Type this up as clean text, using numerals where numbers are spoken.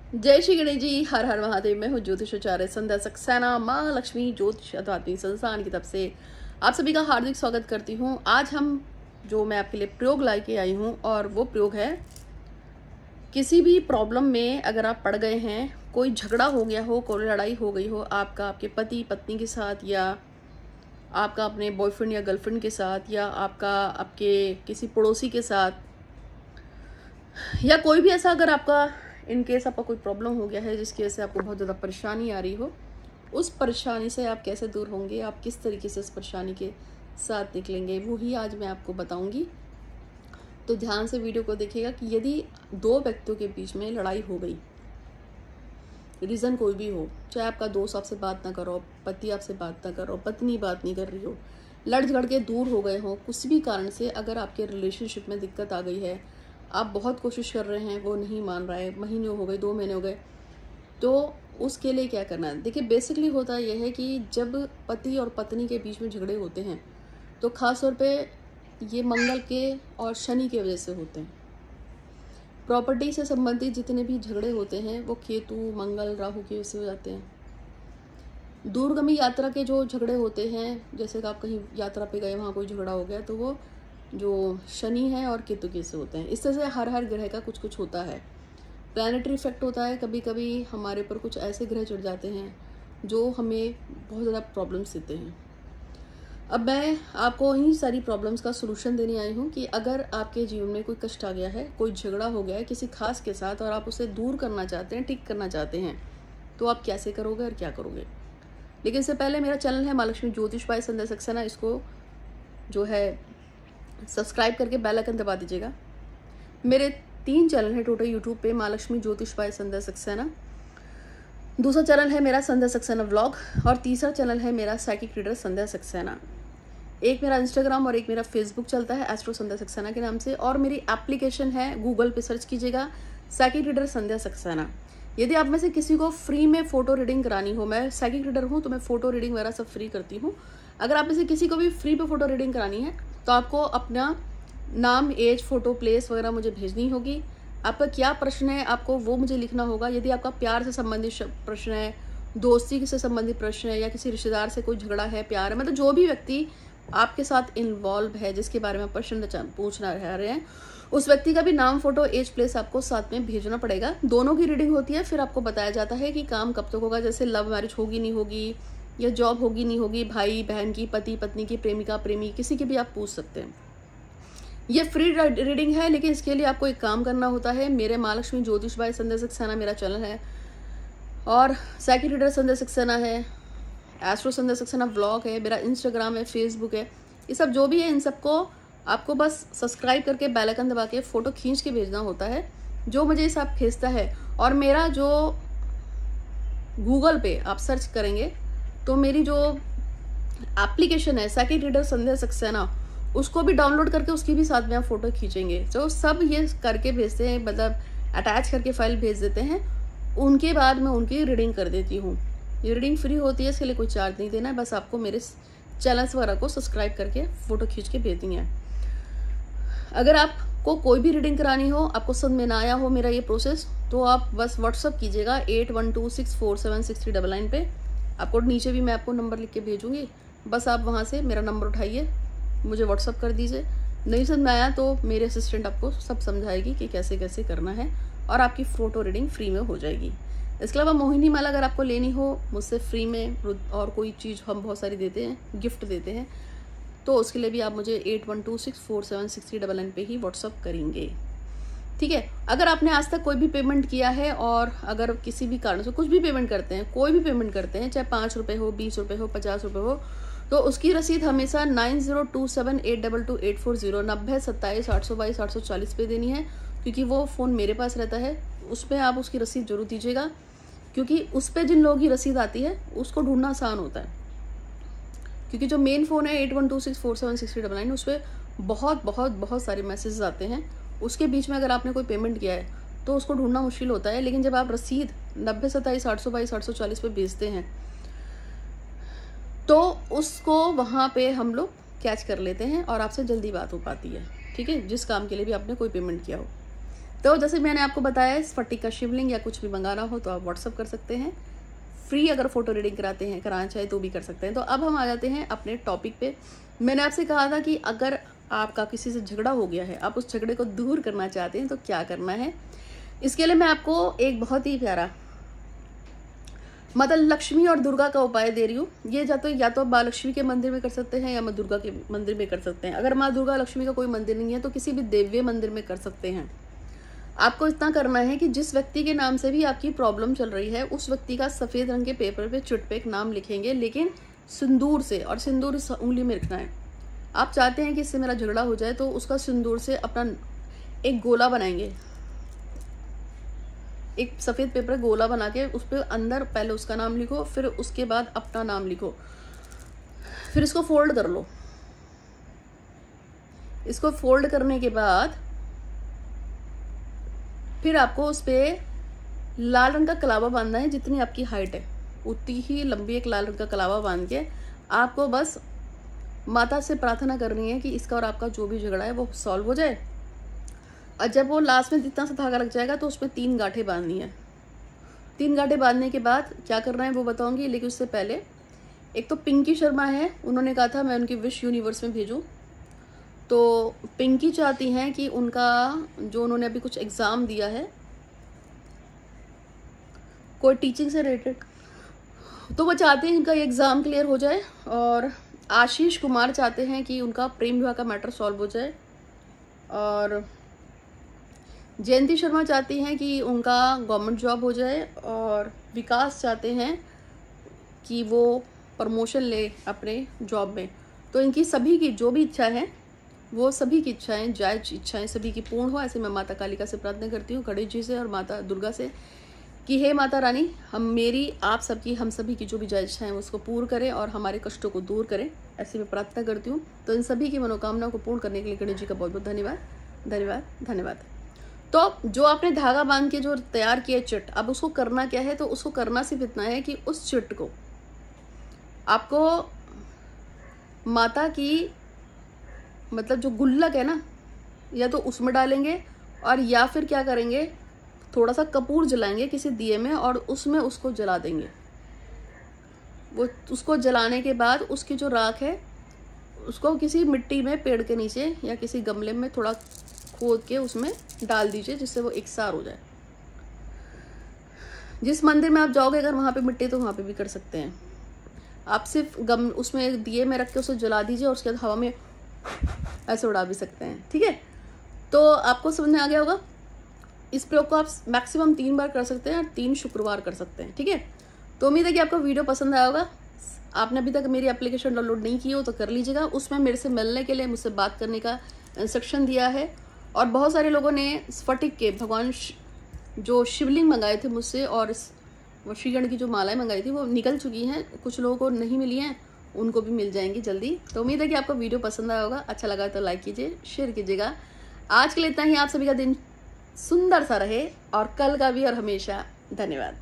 जय श्री गणेश जी, हर हर महादेव। मैं हूँ ज्योतिषाचार्य संध्या सक्सेना, माँ लक्ष्मी ज्योतिष अध्यात्मिक संस्थान की तरफ से आप सभी का हार्दिक स्वागत करती हूँ। आज मैं आपके लिए प्रयोग लेके आई हूँ और वो प्रयोग है, किसी भी प्रॉब्लम में अगर आप पड़ गए हैं, कोई झगड़ा हो गया हो, कोई लड़ाई हो गई हो आपका आपके पति पत्नी के साथ, या आपका अपने बॉयफ्रेंड या गर्लफ्रेंड के साथ, या आपका आपके किसी पड़ोसी के साथ, या कोई भी ऐसा अगर आपका इन केस आपका कोई प्रॉब्लम हो गया है जिसकी वजह से आपको बहुत ज़्यादा परेशानी आ रही हो, उस परेशानी से आप कैसे दूर होंगे, आप किस तरीके से इस परेशानी के साथ निकलेंगे, वो ही आज मैं आपको बताऊंगी। तो ध्यान से वीडियो को देखिएगा कि यदि दो व्यक्तियों के बीच में लड़ाई हो गई, रीज़न कोई भी हो, चाहे आपका दोस्त आपसे बात ना करो, पति आपसे बात ना करो, पत्नी बात नहीं कर रही हो, लड़ झगड़ के दूर हो गए हो, किसी भी कारण से अगर आपके रिलेशनशिप में दिक्कत आ गई है, आप बहुत कोशिश कर रहे हैं, वो नहीं मान रहा है, महीने हो गए, 2 महीने हो गए, तो उसके लिए क्या करना है। देखिए, बेसिकली होता यह है कि जब पति और पत्नी के बीच में झगड़े होते हैं तो खास तौर पे ये मंगल के और शनि की वजह से होते हैं। प्रॉपर्टी से संबंधित जितने भी झगड़े होते हैं वो केतु, मंगल, राहु की वजह से हो जाते हैं। दूरगामी यात्रा के जो झगड़े होते हैं, जैसे कि आप कहीं यात्रा पे गए, वहाँ कोई झगड़ा हो गया, तो वो जो शनि है और केतु के से होते हैं। इस तरह से हर ग्रह का कुछ कुछ होता है। प्लैनेटरी इफेक्ट होता है, कभी कभी हमारे पर कुछ ऐसे ग्रह चढ़ जाते हैं जो हमें बहुत ज़्यादा प्रॉब्लम्स देते हैं। अब मैं आपको इन्हीं सारी प्रॉब्लम्स का सलूशन देने आई हूँ कि अगर आपके जीवन में कोई कष्ट आ गया है, कोई झगड़ा हो गया है किसी खास के साथ और आप उसे दूर करना चाहते हैं, ठीक करना चाहते हैं, तो आप कैसे करोगे और क्या करोगे। लेकिन इससे पहले मेरा चैनल है माँ लक्ष्मी ज्योतिष बाय संध्या सक्सेना, इसको जो है सब्सक्राइब करके बेल आइकन दबा दीजिएगा। मेरे 3 चैनल है टोटल यूट्यूब पे, माँ लक्ष्मी ज्योतिष बाय संध्या सक्सेना, दूसरा चैनल है मेरा संध्या सक्सेना व्लॉग, और तीसरा चैनल है मेरा साइकिक रीडर संध्या सक्सेना। एक मेरा इंस्टाग्राम और एक मेरा फेसबुक चलता है एस्ट्रो संध्या सक्सेना के नाम से, और मेरी एप्लीकेशन है, गूगल पे सर्च कीजिएगा साइकिक रीडर संध्या सक्सेना। यदि आप में से किसी को फ्री में फोटो रीडिंग करानी हो, मैं साइकिक रीडर हूँ तो मैं फोटो रीडिंग वगैरह सब फ्री करती हूँ। अगर आप में से किसी को भी फ्री पे फोटो रीडिंग करानी है तो आपको अपना नाम, एज, फोटो, प्लेस वगैरह मुझे भेजनी होगी। आपका क्या प्रश्न है आपको वो मुझे लिखना होगा। यदि आपका प्यार से संबंधित प्रश्न है, दोस्ती से संबंधित प्रश्न है, या किसी रिश्तेदार से कोई झगड़ा है, प्यार है, मतलब जो भी व्यक्ति आपके साथ इन्वॉल्व है, जिसके बारे में प्रश्न पूछना रह रहे हैं, उस व्यक्ति का भी नाम, फोटो, एज, प्लेस आपको साथ में भेजना पड़ेगा। दोनों की रीडिंग होती है, फिर आपको बताया जाता है कि काम कब तक होगा, जैसे लव मैरिज होगी नहीं होगी, या जॉब होगी नहीं होगी, भाई बहन की, पति पत्नी की, प्रेमिका प्रेमी, किसी की भी आप पूछ सकते हैं। ये फ्री रीडिंग है, लेकिन इसके लिए आपको एक काम करना होता है। मेरे माँ लक्ष्मी ज्योतिष बाय संध्या सक्सेना मेरा चैनल है, और साइकिक रीडर संध्या सक्सेना है, एस्ट्रो संध्या सक्सेना व्लॉग है, मेरा इंस्टाग्राम है, फेसबुक है, ये सब जो भी है, इन सबको आपको बस सब्सक्राइब करके बेल आइकन दबा के फोटो खींच के भेजना होता है, जो मुझे इस आप भेजता है। और मेरा जो गूगल पे आप सर्च करेंगे तो मेरी जो एप्लीकेशन है साइकिक रीडर संध्या सक्सेना, उसको भी डाउनलोड करके उसकी भी साथ में आप फोटो खींचेंगे। जो सब ये करके भेजते हैं, मतलब अटैच करके फाइल भेज देते हैं, उनके बाद मैं उनकी रीडिंग कर देती हूँ। ये रीडिंग फ्री होती है, इसके लिए कोई चार्ज नहीं देना है, बस आपको मेरे चैनल्स वगैरह को सब्सक्राइब करके फ़ोटो खींच के भेजनी है। अगर आपको कोई भी रीडिंग करानी हो, आपको समझ में ना आया हो मेरा ये प्रोसेस, तो आप बस व्हाट्सअप कीजिएगा 8126476399 पे। आपको नीचे भी मैं आपको नंबर लिख के भेजूँगी, बस आप वहाँ से मेरा नंबर उठाइए, मुझे व्हाट्सअप कर दीजिए। नहीं समझ में आया तो मेरे असिस्टेंट आपको सब समझाएगी कि कैसे कैसे करना है, और आपकी फ़ोटो रीडिंग फ्री में हो जाएगी। इसके अलावा मोहिनी माला अगर आपको लेनी हो मुझसे फ्री में, और कोई चीज़ हम बहुत सारी देते हैं, गिफ्ट देते हैं, तो उसके लिए भी आप मुझे 8126476399 पे ही व्हाट्सअप करेंगे, ठीक है। अगर आपने आज तक कोई भी पेमेंट किया है, और अगर किसी भी कारण से कुछ भी पेमेंट करते हैं, कोई भी पेमेंट करते हैं, चाहे 5 रुपये हो, 20 रुपये हो, 50 रुपये हो, तो उसकी रसीद हमेशा 9027828840 90272822 पे देनी है, क्योंकि वो फ़ोन मेरे पास रहता है। उस पर आप उसकी रसीद जरूर दीजिएगा, क्योंकि उस पर जिन लोगों की रसीद आती है उसको ढूंढना आसान होता है। क्योंकि जो मेन फ़ोन है 8126476399, उस पर बहुत सारे मैसेजेस आते हैं। उसके बीच में अगर आपने कोई पेमेंट किया है तो उसको ढूंढना मुश्किल होता है। लेकिन जब आप रसीद 90278222 पे भेजते हैं तो उसको वहाँ पे हम लोग कैच कर लेते हैं और आपसे जल्दी बात हो पाती है, ठीक है, जिस काम के लिए भी आपने कोई पेमेंट किया हो। तो जैसे मैंने आपको बताया, स्फटिक का शिवलिंग या कुछ भी मंगाना हो तो आप व्हाट्सअप कर सकते हैं। फ्री अगर फोटो रीडिंग कराना चाहे तो भी कर सकते हैं। तो अब हम आ जाते हैं अपने टॉपिक पे। मैंने आपसे कहा था कि अगर आपका किसी से झगड़ा हो गया है, आप उस झगड़े को दूर करना चाहते हैं तो क्या करना है। इसके लिए मैं आपको एक बहुत ही प्यारा माता लक्ष्मी और दुर्गा का उपाय दे रही हूँ। ये या तो माँ लक्ष्मी के मंदिर में कर सकते हैं या माँ दुर्गा के मंदिर में कर सकते हैं। अगर माँ दुर्गा लक्ष्मी का कोई मंदिर नहीं है तो किसी भी देव्य मंदिर में कर सकते हैं। आपको इतना करना है कि जिस व्यक्ति के नाम से भी आपकी प्रॉब्लम चल रही है, उस व्यक्ति का सफ़ेद रंग के पेपर पे चिट पे एक नाम लिखेंगे, लेकिन सिंदूर से, और सिंदूर इस उंगली में रखना है। आप चाहते हैं कि इससे मेरा झगड़ा हो जाए तो उसका सिंदूर से अपना एक गोला बनाएंगे, एक सफ़ेद पेपर गोला बना के उस पर अंदर पहले उसका नाम लिखो, फिर उसके बाद अपना नाम लिखो, फिर इसको फोल्ड कर लो। इसको फोल्ड करने के बाद फिर आपको उस पर लाल रंग का कलावा बांधना है। जितनी आपकी हाइट है उतनी ही लंबी एक लाल रंग का कलावा बांध के आपको बस माता से प्रार्थना करनी है कि इसका और आपका जो भी झगड़ा है वो सॉल्व हो जाए। और जब वो लास्ट में जितना सा धागा लग जाएगा तो उसमें 3 गांठें बांधनी है। 3 गांठें बांधने के बाद क्या करना है वो बताऊंगी, लेकिन उससे पहले एक तो पिंकी शर्मा है, उन्होंने कहा था मैं उनकी विश यूनिवर्स में भेजूं। तो पिंकी चाहती हैं कि उनका जो उन्होंने अभी कुछ एग्ज़ाम दिया है कोई टीचिंग से रिलेटेड, तो वो चाहते हैं उनका एग्ज़ाम क्लियर हो जाए। और आशीष कुमार चाहते हैं कि उनका प्रेम विवाह का मैटर सॉल्व हो जाए। और जयंती शर्मा चाहती हैं कि उनका गवर्नमेंट जॉब हो जाए। और विकास चाहते हैं कि वो प्रमोशन ले अपने जॉब में। तो इनकी सभी की जो भी इच्छा है वो सभी की इच्छाएं, जायज इच्छाएं सभी की पूर्ण हो, ऐसे मैं माता कालिका से प्रार्थना करती हूँ, गणेश जी से और माता दुर्गा से कि हे माता रानी, आप सबकी, हम सभी की जो भी जायज इच्छाएं उसको पूर्ण करें और हमारे कष्टों को दूर करें, ऐसे मैं प्रार्थना करती हूँ। तो इन सभी की मनोकामनाओं को पूर्ण करने के लिए गणेश जी का बहुत बहुत धन्यवाद धन्यवाद धन्यवाद। तो जो आपने धागा बांध के जो तैयार किया चिट, अब उसको करना क्या है, तो उसको करना सिर्फ इतना है कि उस चिट को आपको माता की मतलब जो गुल्लक है ना, या तो उसमें डालेंगे और या फिर क्या करेंगे, थोड़ा सा कपूर जलाएंगे किसी दिए में और उसमें उसको जला देंगे। वो उसको जलाने के बाद उसकी जो राख है उसको किसी मिट्टी में, पेड़ के नीचे या किसी गमले में थोड़ा खोद के उसमें डाल दीजिए, जिससे वो एकसार हो जाए। जिस मंदिर में आप जाओगे अगर वहाँ पे मिट्टी तो वहाँ पे भी कर सकते हैं। आप सिर्फ उसमें दिए में रख के उसे जला दीजिए और उसके बाद हवा में ऐसे उड़ा भी सकते हैं। ठीक है, तो आपको समझ में आ गया होगा। इस प्रयोग को आप मैक्सिमम 3 बार कर सकते हैं और 3 शुक्रवार कर सकते हैं। ठीक है, तो उम्मीद है कि आपको वीडियो पसंद आया होगा। आपने अभी तक मेरी एप्लीकेशन डाउनलोड नहीं की हो तो कर लीजिएगा। उसमें मेरे से मिलने के लिए, मुझसे बात करने का इंस्ट्रक्शन दिया है। और बहुत सारे लोगों ने स्फटिक के भगवान जो शिवलिंग मंगाए थे मुझसे, और वो श्रीगण की जो मालाएं मंगाई थी वो निकल चुकी हैं, कुछ लोगों को नहीं मिली हैं, उनको भी मिल जाएंगी जल्दी। तो उम्मीद है कि आपको वीडियो पसंद आया होगा। अच्छा लगा तो लाइक कीजिए, शेयर कीजिएगा। आज के लिए इतना ही। आप सभी का दिन सुंदर सा रहे और कल का भी और हमेशा। धन्यवाद।